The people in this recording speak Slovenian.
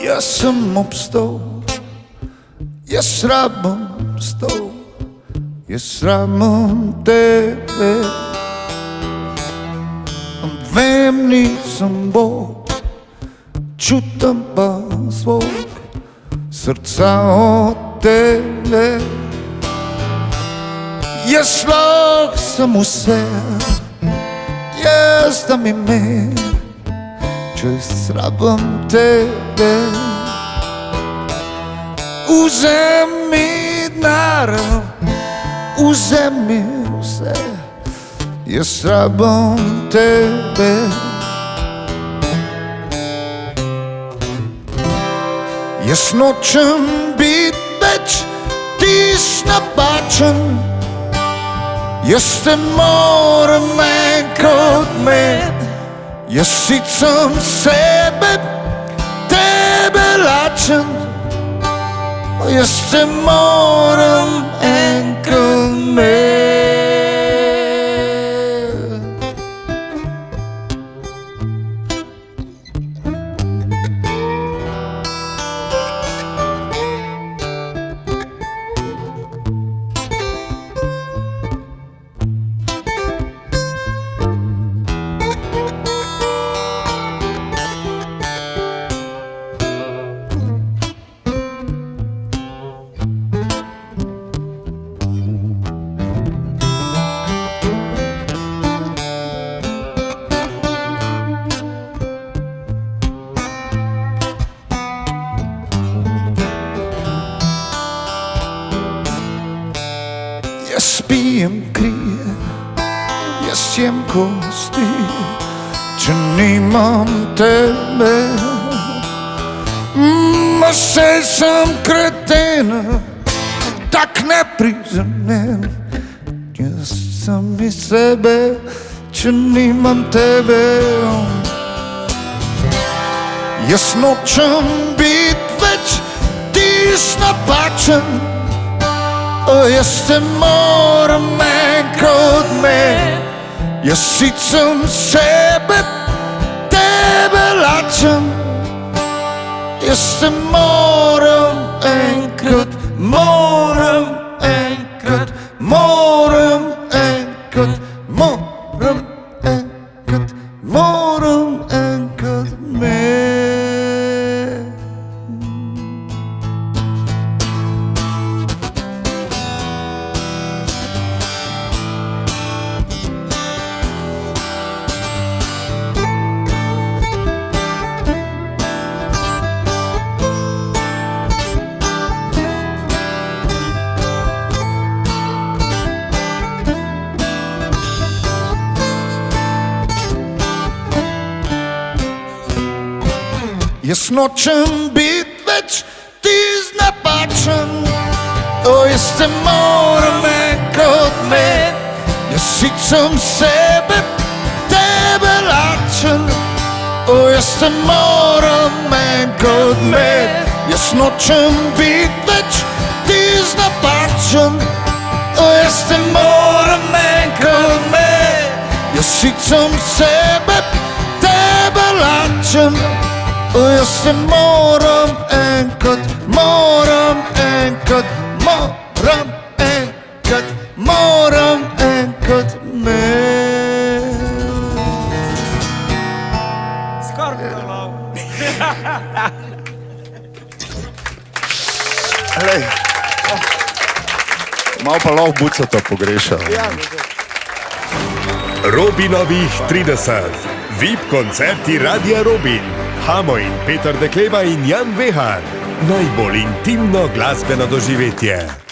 Jaz sem obstal, jaz rabim stol, jaz rabim tebe. Vem, nisem Bog, čutim pa zvok srca od tebe. Jaz lahko sem vse, jaz dam ime, če rabim tebe. Vzemi denar, vzemi vse, jaz rabim tebe. Jaz nočem biti več tisti napačen, jaz te moram enkrat imeti. Jaz sicer sebe, tebe lačen, jaz te moram enkrat imeti. Jaz pijem krije, jaz jem kosti, če nimam tebe. Saj sem kreten, tak neprizanen, jaz sem iz sebe, če nimam tebe. Jaz nočem biti več tisti napačen, jaz te moram enkrat imeti. Jaz sicer sebe, tebe lačen, jaz te moram enkrat, moram enkrat, moram enkrat, moram enkrat, moram enkrat imeti. Jaz nočem biti več tisti napačen, jaz te moram enkrat imeti. Jaz sicer sebe, tebe lačen, jaz te moram enkrat imeti. Jaz nočem biti več tisti napačen, jaz te moram enkrat imeti. Jaz sicer sebe, tebe lačen, jaz te moram enkrat, moram enkrat, moram enkrat, moram enkrat imeti. Skoraj to lov. Malo pa lov bucata pogrešal. Robinovih 30. VIP koncerti Radia Robin. Hamo in Peter Dekleva in Jan Vehar. Najbolj intimno glasbeno doživetje.